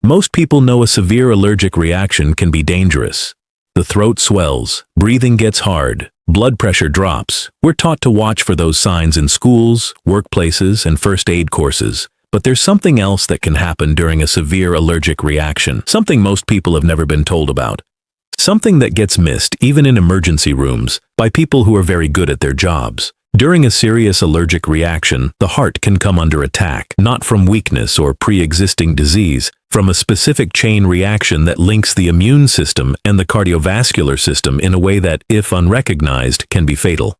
Most people know a severe allergic reaction can be dangerous. The throat swells, breathing gets hard, blood pressure drops. We're taught to watch for those signs in schools, workplaces, and first aid courses. But there's something else that can happen during a severe allergic reaction, something most people have never been told about. Something that gets missed, even in emergency rooms, by people who are very good at their jobs. During a serious allergic reaction, the heart can come under attack, not from weakness or pre-existing disease, from a specific chain reaction that links the immune system and the cardiovascular system in a way that, if unrecognized, can be fatal.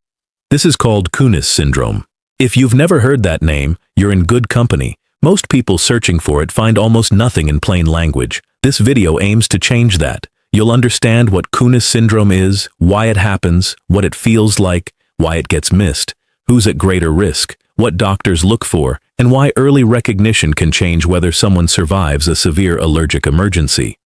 This is called Kounis Syndrome. If you've never heard that name, you're in good company. Most people searching for it find almost nothing in plain language. This video aims to change that. You'll understand what Kounis Syndrome is, why it happens, what it feels like, why it gets missed, who's at greater risk, what doctors look for, and why early recognition can change whether someone survives a severe allergic emergency.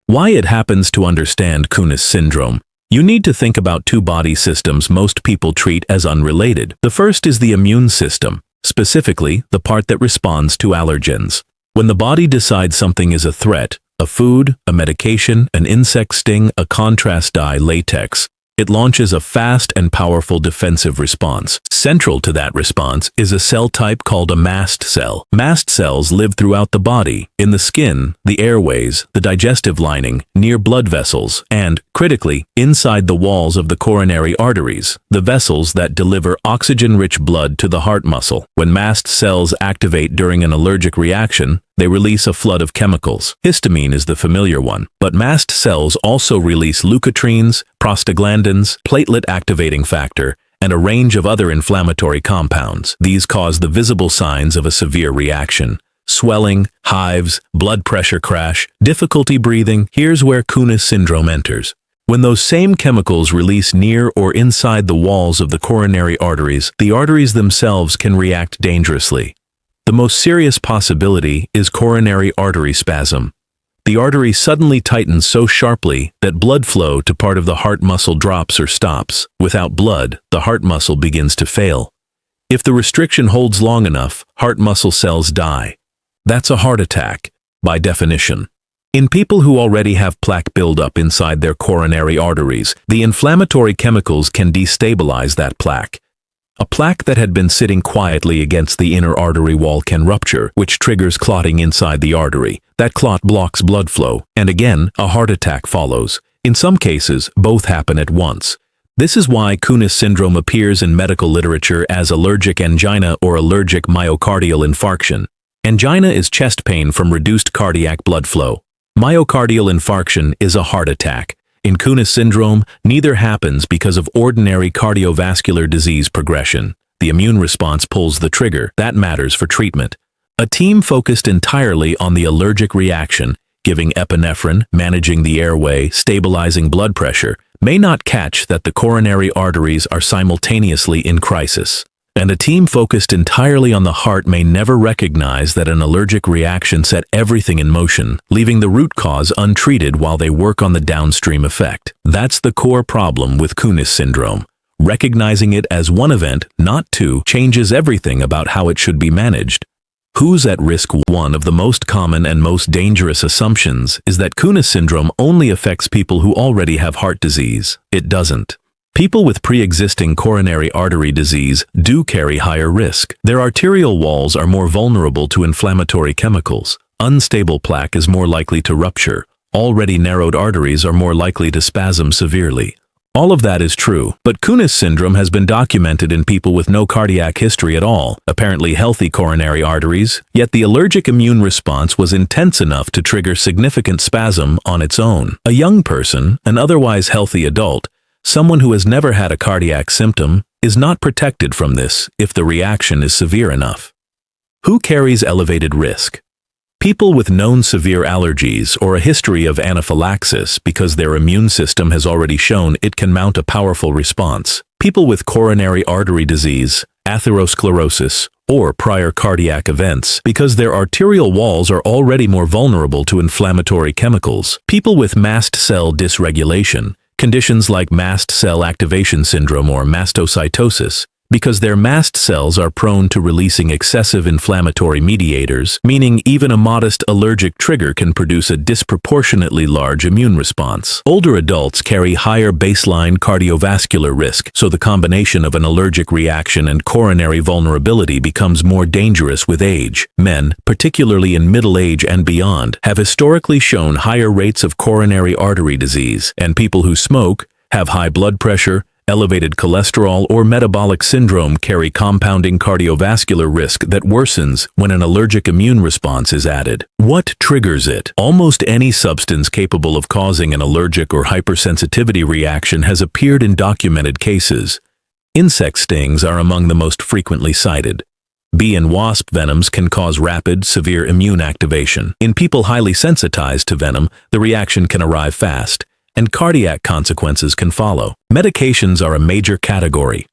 Why it happens. To understand Kounis Syndrome, you need to think about two body systems most people treat as unrelated. The first is the immune system, specifically the part that responds to allergens. When the body decides something is a threat, a food, a medication, an insect sting, a contrast dye, latex, it launches a fast and powerful defensive response. Central to that response is a cell type called a mast cell. Mast cells live throughout the body, in the skin, the airways, the digestive lining, near blood vessels, and, critically, inside the walls of the coronary arteries, the vessels that deliver oxygen-rich blood to the heart muscle. When mast cells activate during an allergic reaction, they release a flood of chemicals. Histamine is the familiar one, but mast cells also release leukotrienes, prostaglandins, platelet activating factor, and a range of other inflammatory compounds. These cause the visible signs of a severe reaction: swelling, hives, blood pressure crash, difficulty breathing. Here's where Kounis Syndrome enters. When those same chemicals release near or inside the walls of the coronary arteries, the arteries themselves can react dangerously. The most serious possibility is coronary artery spasm. The artery suddenly tightens so sharply that blood flow to part of the heart muscle drops or stops. Without blood, the heart muscle begins to fail. If the restriction holds long enough, heart muscle cells die. That's a heart attack, by definition. In people who already have plaque buildup inside their coronary arteries, the inflammatory chemicals can destabilize that plaque. A plaque that had been sitting quietly against the inner artery wall can rupture, which triggers clotting inside the artery. That clot blocks blood flow, and again, a heart attack follows. In some cases, both happen at once. This is why Kounis Syndrome appears in medical literature as allergic angina or allergic myocardial infarction. Angina is chest pain from reduced cardiac blood flow. Myocardial infarction is a heart attack. In Kounis Syndrome, neither happens because of ordinary cardiovascular disease progression. The immune response pulls the trigger. That matters for treatment. A team focused entirely on the allergic reaction, giving epinephrine, managing the airway, stabilizing blood pressure, may not catch that the coronary arteries are simultaneously in crisis. And a team focused entirely on the heart may never recognize that an allergic reaction set everything in motion, leaving the root cause untreated while they work on the downstream effect. That's the core problem with Kounis Syndrome. Recognizing it as one event, not two, changes everything about how it should be managed. Who's at risk? One of the most common and most dangerous assumptions is that Kounis Syndrome only affects people who already have heart disease. It doesn't. People with pre-existing coronary artery disease do carry higher risk. Their arterial walls are more vulnerable to inflammatory chemicals. Unstable plaque is more likely to rupture. Already narrowed arteries are more likely to spasm severely. All of that is true, but Kounis Syndrome has been documented in people with no cardiac history at all, apparently healthy coronary arteries, yet the allergic immune response was intense enough to trigger significant spasm on its own. A young person, an otherwise healthy adult, someone who has never had a cardiac symptom, is not protected from this if the reaction is severe enough. Who carries elevated risk? People with known severe allergies or a history of anaphylaxis because their immune system has already shown it can mount a powerful response. People with coronary artery disease, atherosclerosis, or prior cardiac events because their arterial walls are already more vulnerable to inflammatory chemicals. People with mast cell dysregulation, conditions like mast cell activation syndrome or mastocytosis, because their mast cells are prone to releasing excessive inflammatory mediators, meaning even a modest allergic trigger can produce a disproportionately large immune response. Older adults carry higher baseline cardiovascular risk, so the combination of an allergic reaction and coronary vulnerability becomes more dangerous with age. Men, particularly in middle age and beyond, have historically shown higher rates of coronary artery disease, and people who smoke, have high blood pressure, elevated cholesterol, or metabolic syndrome carry compounding cardiovascular risk that worsens when an allergic immune response is added. What triggers it? Almost any substance capable of causing an allergic or hypersensitivity reaction has appeared in documented cases. Insect stings are among the most frequently cited. Bee and wasp venoms can cause rapid, severe immune activation. In people highly sensitized to venom, the reaction can arrive fast, and cardiac consequences can follow. Medications are a major category.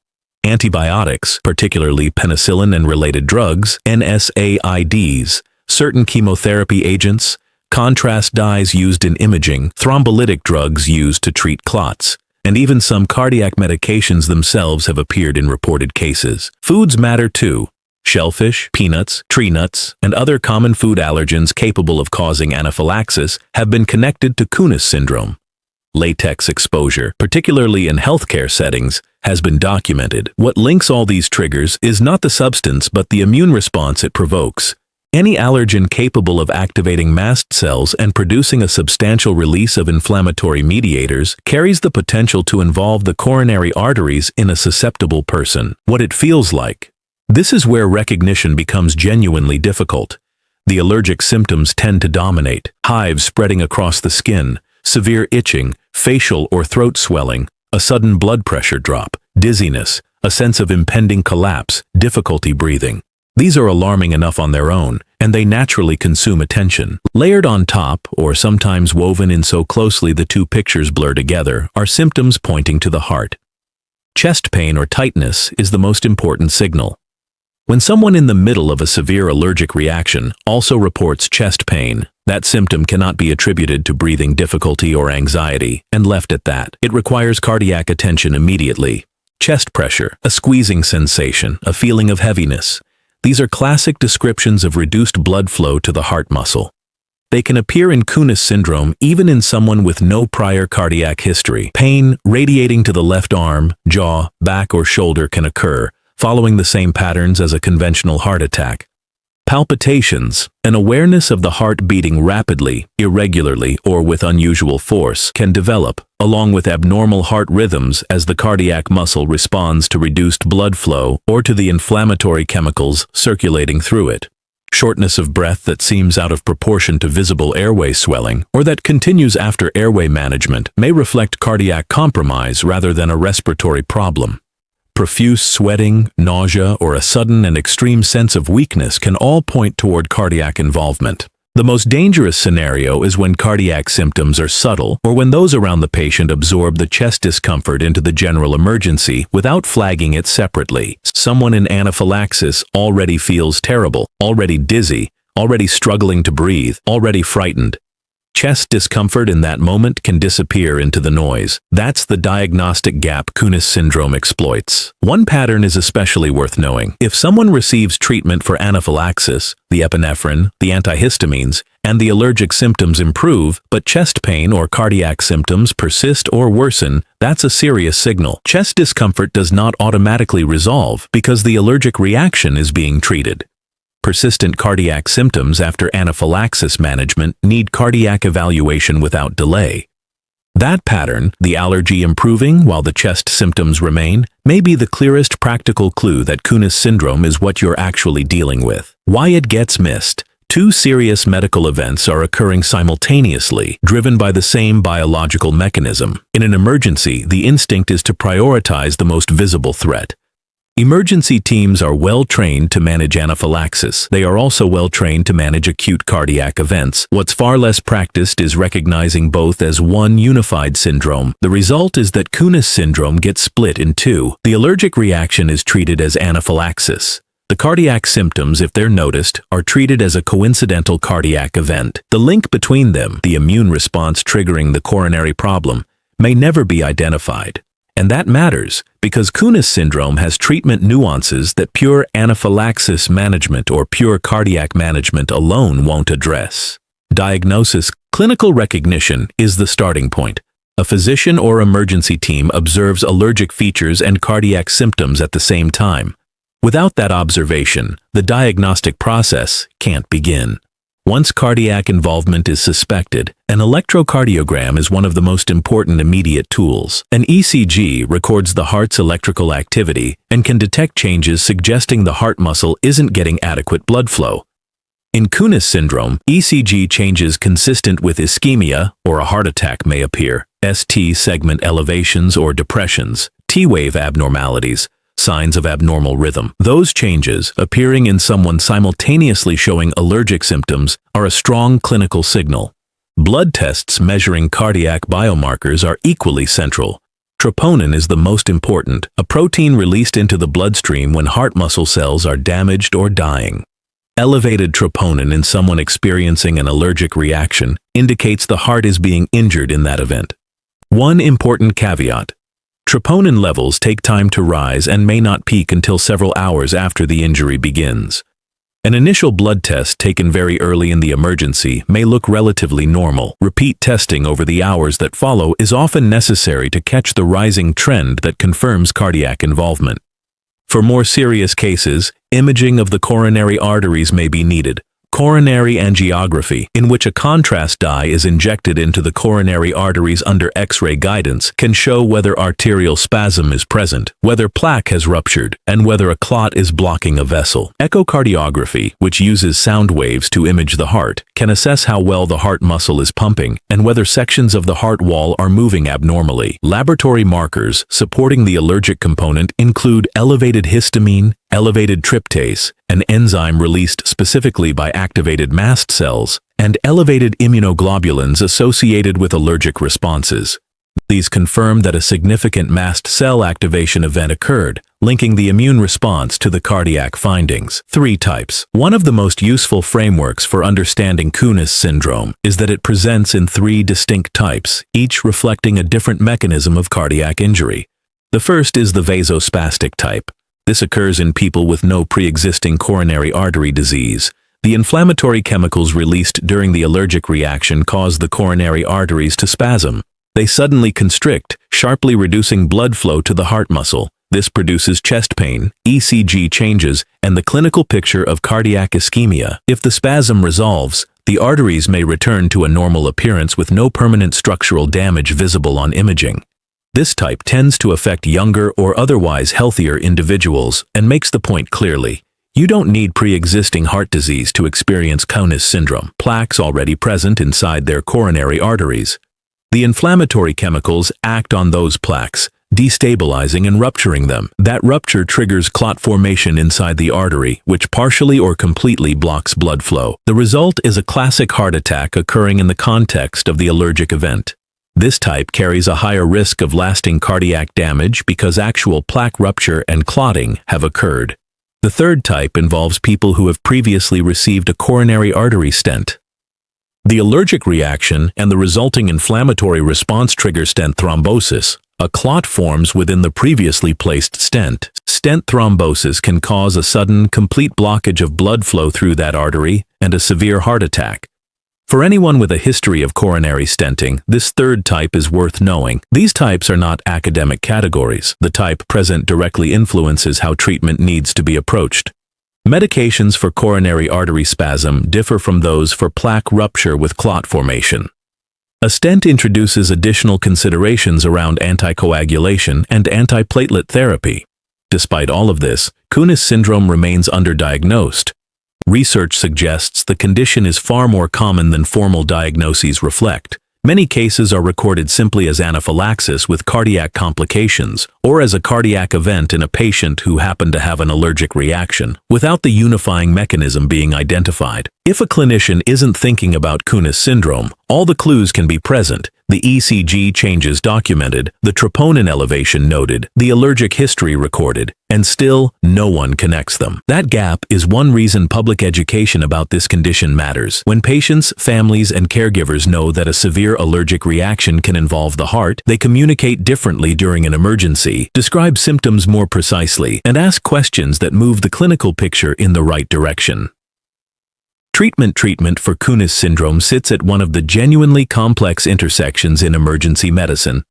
Antibiotics, particularly penicillin and related drugs, NSAIDs, certain chemotherapy agents, contrast dyes used in imaging, thrombolytic drugs used to treat clots, and even some cardiac medications themselves have appeared in reported cases. Foods matter too. Shellfish, peanuts, tree nuts, and other common food allergens capable of causing anaphylaxis have been connected to Kounis syndrome. Latex exposure, particularly in healthcare settings, has been documented. What links all these triggers is not the substance but the immune response it provokes. Any allergen capable of activating mast cells and producing a substantial release of inflammatory mediators carries the potential to involve the coronary arteries in a susceptible person. What it feels like. This is where recognition becomes genuinely difficult. The allergic symptoms tend to dominate: hives spreading across the skin, severe itching, facial or throat swelling, a sudden blood pressure drop, dizziness, a sense of impending collapse, difficulty breathing. These are alarming enough on their own, and they naturally consume attention. Layered on top, or sometimes woven in so closely the two pictures blur together, are symptoms pointing to the heart. Chest pain or tightness is the most important signal. When someone in the middle of a severe allergic reaction also reports chest pain, that symptom cannot be attributed to breathing difficulty or anxiety, and left at that. It requires cardiac attention immediately. Chest pressure, a squeezing sensation, a feeling of heaviness. These are classic descriptions of reduced blood flow to the heart muscle. They can appear in Kounis syndrome even in someone with no prior cardiac history. Pain radiating to the left arm, jaw, back, or shoulder can occur, following the same patterns as a conventional heart attack. Palpitations, an awareness of the heart beating rapidly, irregularly, or with unusual force, can develop, along with abnormal heart rhythms as the cardiac muscle responds to reduced blood flow or to the inflammatory chemicals circulating through it. Shortness of breath that seems out of proportion to visible airway swelling, or that continues after airway management, may reflect cardiac compromise rather than a respiratory problem. Profuse sweating, nausea, or a sudden and extreme sense of weakness can all point toward cardiac involvement. The most dangerous scenario is when cardiac symptoms are subtle, or when those around the patient absorb the chest discomfort into the general emergency without flagging it separately. Someone in anaphylaxis already feels terrible, already dizzy, already struggling to breathe, already frightened. Chest discomfort in that moment can disappear into the noise. That's the diagnostic gap Kounis syndrome exploits. One pattern is especially worth knowing. If someone receives treatment for anaphylaxis, the epinephrine, the antihistamines, and the allergic symptoms improve, but chest pain or cardiac symptoms persist or worsen, that's a serious signal. Chest discomfort does not automatically resolve because the allergic reaction is being treated. Persistent cardiac symptoms after anaphylaxis management need cardiac evaluation without delay. That pattern, the allergy improving while the chest symptoms remain, may be the clearest practical clue that Kounis syndrome is what you're actually dealing with. Why it gets missed. Two serious medical events are occurring simultaneously, driven by the same biological mechanism. In an emergency, the instinct is to prioritize the most visible threat. Emergency teams are well trained to manage anaphylaxis. They are also well trained to manage acute cardiac events. What's far less practiced is recognizing both as one unified syndrome. The result is that Kounis syndrome gets split in two. The allergic reaction is treated as anaphylaxis. The cardiac symptoms, if they're noticed, are treated as a coincidental cardiac event. The link between them, the immune response triggering the coronary problem, may never be identified. And that matters, because Kounis syndrome has treatment nuances that pure anaphylaxis management or pure cardiac management alone won't address. Diagnosis. Clinical recognition is the starting point. A physician or emergency team observes allergic features and cardiac symptoms at the same time. Without that observation, the diagnostic process can't begin. Once cardiac involvement is suspected, an electrocardiogram is one of the most important immediate tools. An ECG records the heart's electrical activity and can detect changes suggesting the heart muscle isn't getting adequate blood flow. In Kounis syndrome, ECG changes consistent with ischemia or a heart attack may appear. ST segment elevations or depressions, T-wave abnormalities, signs of abnormal rhythm. Those changes, appearing in someone simultaneously showing allergic symptoms, are a strong clinical signal. Blood tests measuring cardiac biomarkers are equally central. Troponin is the most important, a protein released into the bloodstream when heart muscle cells are damaged or dying. Elevated troponin in someone experiencing an allergic reaction indicates the heart is being injured in that event. One important caveat: troponin levels take time to rise and may not peak until several hours after the injury begins. An initial blood test taken very early in the emergency may look relatively normal. Repeat testing over the hours that follow is often necessary to catch the rising trend that confirms cardiac involvement. For more serious cases, imaging of the coronary arteries may be needed. Coronary angiography, in which a contrast dye is injected into the coronary arteries under X-ray guidance, can show whether arterial spasm is present, whether plaque has ruptured, and whether a clot is blocking a vessel. Echocardiography, which uses sound waves to image the heart, can assess how well the heart muscle is pumping and whether sections of the heart wall are moving abnormally. Laboratory markers supporting the allergic component include elevated histamine, elevated tryptase, an enzyme released specifically by activated mast cells, and elevated immunoglobulins associated with allergic responses. These confirm that a significant mast cell activation event occurred, linking the immune response to the cardiac findings. 3 types. One of the most useful frameworks for understanding Kounis syndrome is that it presents in 3 distinct types, each reflecting a different mechanism of cardiac injury. The first is the vasospastic type. This occurs in people with no pre-existing coronary artery disease. The inflammatory chemicals released during the allergic reaction cause the coronary arteries to spasm. They suddenly constrict, sharply reducing blood flow to the heart muscle. This produces chest pain, ECG changes, and the clinical picture of cardiac ischemia. If the spasm resolves, the arteries may return to a normal appearance with no permanent structural damage visible on imaging. This type tends to affect younger or otherwise healthier individuals and makes the point clearly. You don't need pre-existing heart disease to experience Kounis syndrome. Plaques already present inside their coronary arteries. The inflammatory chemicals act on those plaques, destabilizing and rupturing them. That rupture triggers clot formation inside the artery, which partially or completely blocks blood flow. The result is a classic heart attack occurring in the context of the allergic event. This type carries a higher risk of lasting cardiac damage because actual plaque rupture and clotting have occurred. The third type involves people who have previously received a coronary artery stent. The allergic reaction and the resulting inflammatory response trigger stent thrombosis. A clot forms within the previously placed stent. Stent thrombosis can cause a sudden, complete blockage of blood flow through that artery and a severe heart attack. For anyone with a history of coronary stenting, this third type is worth knowing. These types are not academic categories. The type present directly influences how treatment needs to be approached. Medications for coronary artery spasm differ from those for plaque rupture with clot formation. A stent introduces additional considerations around anticoagulation and antiplatelet therapy. Despite all of this, Kounis syndrome remains underdiagnosed. Research suggests the condition is far more common than formal diagnoses reflect. Many cases are recorded simply as anaphylaxis with cardiac complications, or as a cardiac event in a patient who happened to have an allergic reaction, without the unifying mechanism being identified. If a clinician isn't thinking about Kounis syndrome, all the clues can be present. the ECG changes documented, the troponin elevation noted, the allergic history recorded, and still no one connects them. That gap is one reason public education about this condition matters. When patients, families, and caregivers know that a severe allergic reaction can involve the heart, they communicate differently during an emergency, describe symptoms more precisely, and ask questions that move the clinical picture in the right direction. Treatment for Kounis syndrome sits at one of the genuinely complex intersections in emergency medicine.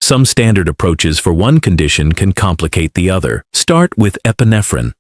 Some standard approaches for one condition can complicate the other. Start with epinephrine.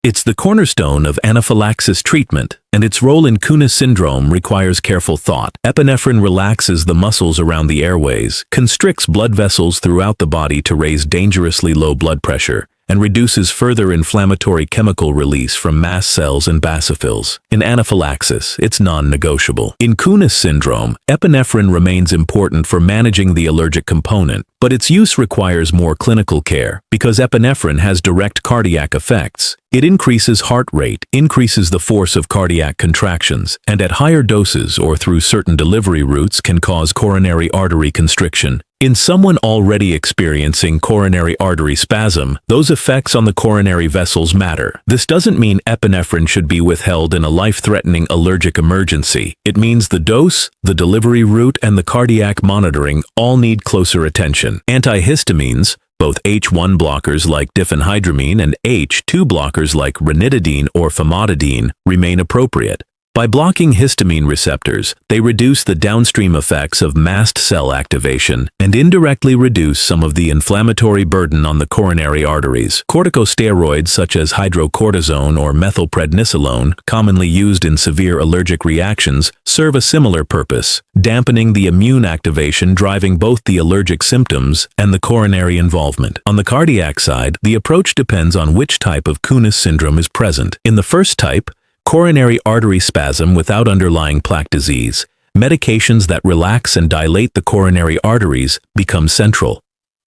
It's the cornerstone of anaphylaxis treatment, and its role in Kounis syndrome requires careful thought. Epinephrine relaxes the muscles around the airways, constricts blood vessels throughout the body to raise dangerously low blood pressure, and reduces further inflammatory chemical release from mast cells and basophils. In anaphylaxis, it's non-negotiable. In Kounis syndrome, epinephrine remains important for managing the allergic component, but its use requires more clinical care because epinephrine has direct cardiac effects. It increases heart rate, increases the force of cardiac contractions, and at higher doses or through certain delivery routes can cause coronary artery constriction. In someone already experiencing coronary artery spasm, those effects on the coronary vessels matter. This doesn't mean epinephrine should be withheld in a life-threatening allergic emergency. It means the dose, the delivery route, and the cardiac monitoring all need closer attention. Antihistamines, both H1 blockers like diphenhydramine and H2 blockers like ranitidine or famotidine, remain appropriate. By blocking histamine receptors, they reduce the downstream effects of mast cell activation and indirectly reduce some of the inflammatory burden on the coronary arteries. Corticosteroids such as hydrocortisone or methylprednisolone, commonly used in severe allergic reactions, serve a similar purpose, dampening the immune activation driving both the allergic symptoms and the coronary involvement. On the cardiac side, the approach depends on which type of Kounis syndrome is present. In the first type, coronary artery spasm without underlying plaque disease, medications that relax and dilate the coronary arteries become central.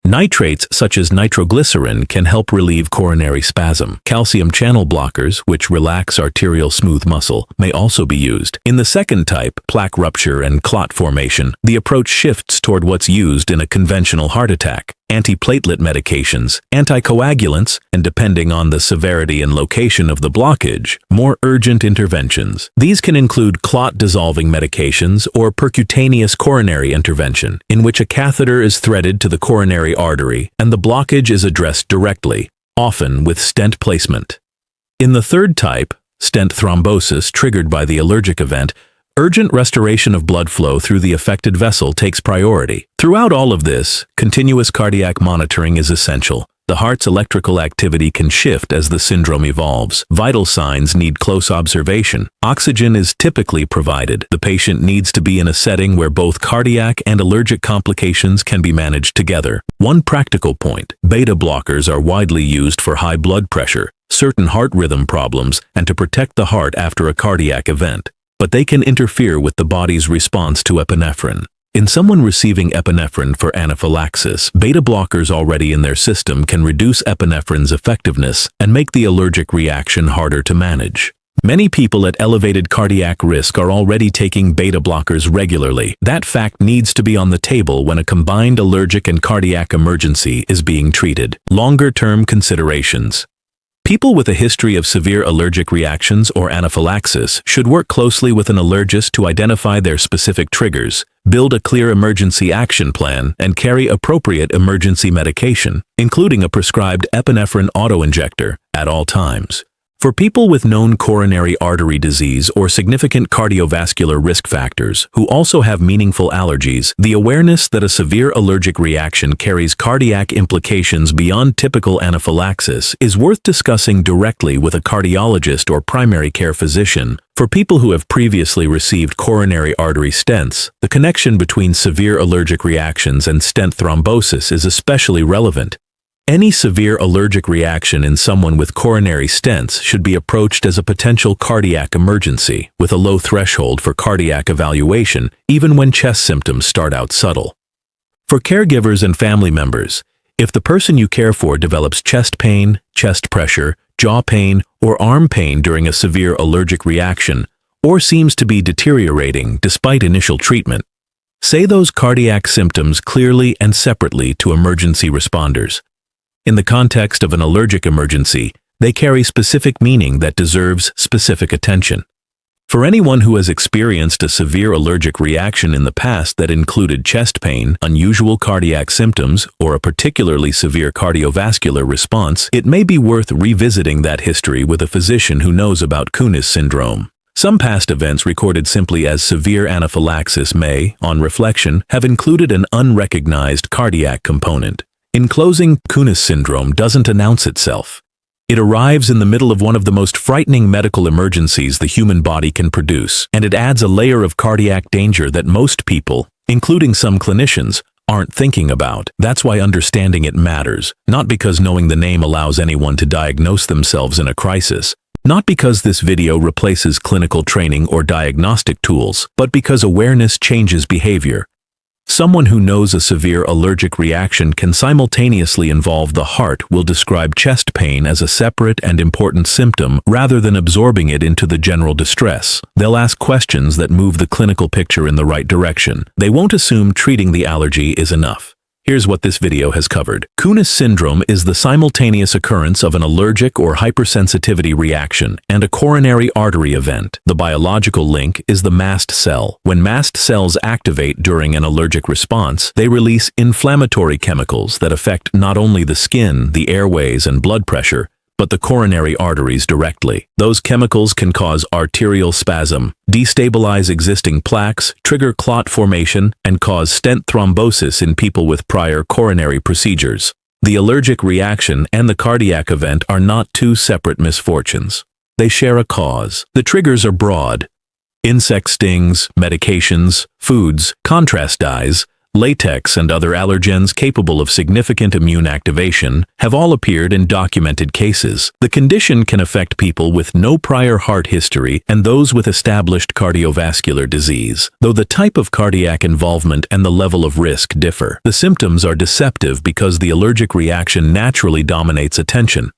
Nitrates such as nitroglycerin can help relieve coronary spasm. Calcium channel blockers, which relax arterial smooth muscle, may also be used. In the second type, plaque rupture and clot formation, the approach shifts toward what's used in a conventional heart attack. Antiplatelet medications, anticoagulants, and depending on the severity and location of the blockage, more urgent interventions. These can include clot-dissolving medications or percutaneous coronary intervention, in which a catheter is threaded to the coronary artery and the blockage is addressed directly, often with stent placement. In the third type, stent thrombosis triggered by the allergic event, urgent restoration of blood flow through the affected vessel takes priority. Throughout all of this, continuous cardiac monitoring is essential. The heart's electrical activity can shift as the syndrome evolves. Vital signs need close observation. Oxygen is typically provided. The patient needs to be in a setting where both cardiac and allergic complications can be managed together. One practical point: beta blockers are widely used for high blood pressure, certain heart rhythm problems, and to protect the heart after a cardiac event. But they can interfere with the body's response to epinephrine. In someone receiving epinephrine for anaphylaxis, beta blockers already in their system can reduce epinephrine's effectiveness and make the allergic reaction harder to manage. Many people at elevated cardiac risk are already taking beta blockers regularly. That fact needs to be on the table when a combined allergic and cardiac emergency is being treated. Longer-term considerations. People with a history of severe allergic reactions or anaphylaxis should work closely with an allergist to identify their specific triggers, build a clear emergency action plan, and carry appropriate emergency medication, including a prescribed epinephrine autoinjector, at all times. For people with known coronary artery disease or significant cardiovascular risk factors who also have meaningful allergies, the awareness that a severe allergic reaction carries cardiac implications beyond typical anaphylaxis is worth discussing directly with a cardiologist or primary care physician. For people who have previously received coronary artery stents, the connection between severe allergic reactions and stent thrombosis is especially relevant. Any severe allergic reaction in someone with coronary stents should be approached as a potential cardiac emergency, with a low threshold for cardiac evaluation, even when chest symptoms start out subtle. For caregivers and family members, if the person you care for develops chest pain, chest pressure, jaw pain, or arm pain during a severe allergic reaction, or seems to be deteriorating despite initial treatment, Say those cardiac symptoms clearly and separately to emergency responders. In the context of an allergic emergency, they carry specific meaning that deserves specific attention. For anyone who has experienced a severe allergic reaction in the past that included chest pain, unusual cardiac symptoms, or a particularly severe cardiovascular response, it may be worth revisiting that history with a physician who knows about Kounis syndrome. Some past events recorded simply as severe anaphylaxis may, on reflection, have included an unrecognized cardiac component. In closing, Kounis syndrome doesn't announce itself. It arrives in the middle of one of the most frightening medical emergencies the human body can produce, and it adds a layer of cardiac danger that most people, including some clinicians, aren't thinking about. That's why understanding it matters, not because knowing the name allows anyone to diagnose themselves in a crisis, not because this video replaces clinical training or diagnostic tools, but because awareness changes behavior. Someone who knows a severe allergic reaction can simultaneously involve the heart will describe chest pain as a separate and important symptom rather than absorbing it into the general distress. They'll ask questions that move the clinical picture in the right direction. They won't assume treating the allergy is enough. Here's what this video has covered. Kounis syndrome is the simultaneous occurrence of an allergic or hypersensitivity reaction and a coronary artery event. The biological link is the mast cell. When mast cells activate during an allergic response, they release inflammatory chemicals that affect not only the skin, the airways, and blood pressure, but the coronary arteries directly. Those chemicals can cause arterial spasm, destabilize existing plaques, trigger clot formation, and cause stent thrombosis in people with prior coronary procedures. The allergic reaction and the cardiac event are not two separate misfortunes. They share a cause. The triggers are broad. Insect stings, medications, foods, contrast dyes, latex, and other allergens capable of significant immune activation have all appeared in documented cases. The condition can affect people with no prior heart history and those with established cardiovascular disease, though the type of cardiac involvement and the level of risk differ. The symptoms are deceptive because the allergic reaction naturally dominates attention.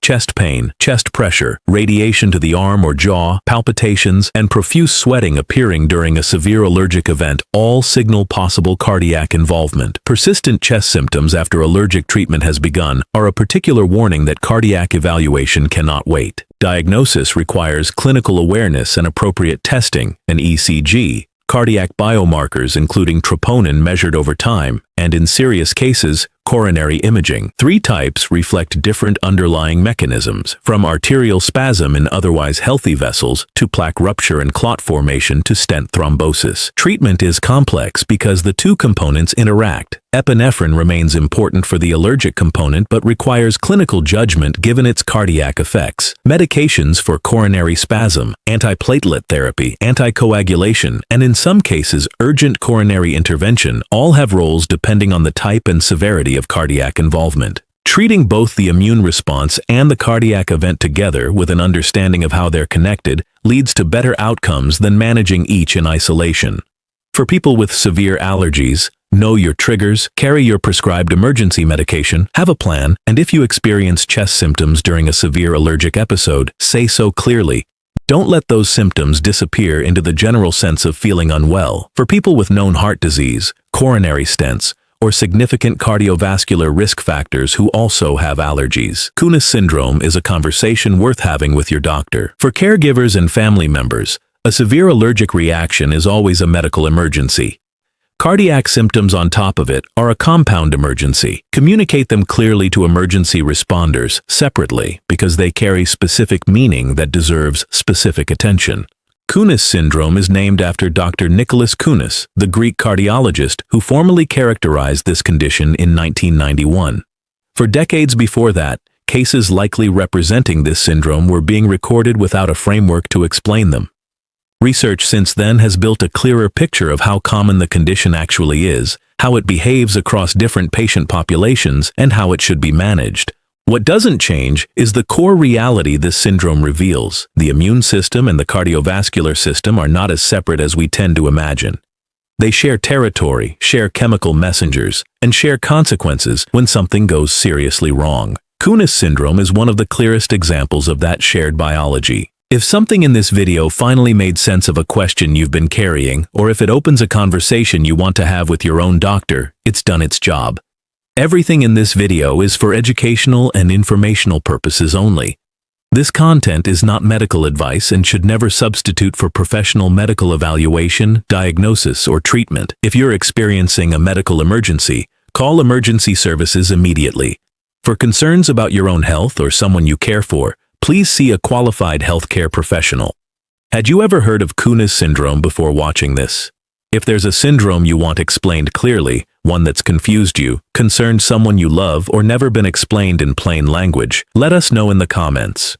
Chest pain, chest pressure, radiation to the arm or jaw, palpitations, and profuse sweating appearing during a severe allergic event all signal possible cardiac involvement. Persistent chest symptoms after allergic treatment has begun are a particular warning that cardiac evaluation cannot wait. Diagnosis requires clinical awareness and appropriate testing, an ECG, cardiac biomarkers including troponin measured over time, and in serious cases, coronary imaging. Three types reflect different underlying mechanisms, from arterial spasm in otherwise healthy vessels to plaque rupture and clot formation to stent thrombosis. Treatment is complex because the two components interact. Epinephrine remains important for the allergic component but requires clinical judgment given its cardiac effects. Medications for coronary spasm, antiplatelet therapy, anticoagulation, and in some cases urgent coronary intervention all have roles depending on the type and severity of cardiac involvement. Treating both the immune response and the cardiac event together with an understanding of how they're connected leads to better outcomes than managing each in isolation. For people with severe allergies, know your triggers, carry your prescribed emergency medication, have a plan, and if you experience chest symptoms during a severe allergic episode, say so clearly. Don't let those symptoms disappear into the general sense of feeling unwell. For people with known heart disease, coronary stents, or significant cardiovascular risk factors who also have allergies, Kounis syndrome is a conversation worth having with your doctor. For caregivers and family members, a severe allergic reaction is always a medical emergency. Cardiac symptoms on top of it are a compound emergency. Communicate them clearly to emergency responders separately because they carry specific meaning that deserves specific attention. Kounis syndrome is named after Dr. Nicholas Kounis, the Greek cardiologist who formally characterized this condition in 1991. For decades before that, cases likely representing this syndrome were being recorded without a framework to explain them. Research since then has built a clearer picture of how common the condition actually is, how it behaves across different patient populations, and how it should be managed. What doesn't change is the core reality this syndrome reveals. The immune system and the cardiovascular system are not as separate as we tend to imagine. They share territory, share chemical messengers, and share consequences when something goes seriously wrong. Kounis syndrome is one of the clearest examples of that shared biology. If something in this video finally made sense of a question you've been carrying, or if it opens a conversation you want to have with your own doctor, it's done its job. Everything in this video is for educational and informational purposes only. This content is not medical advice and should never substitute for professional medical evaluation, diagnosis, or treatment. If you're experiencing a medical emergency, call emergency services immediately. For concerns about your own health or someone you care for, please see a qualified healthcare professional. Had you ever heard of Kounis Syndrome before watching this? If there's a syndrome you want explained clearly, one that's confused you, concerned someone you love, or never been explained in plain language, let us know in the comments.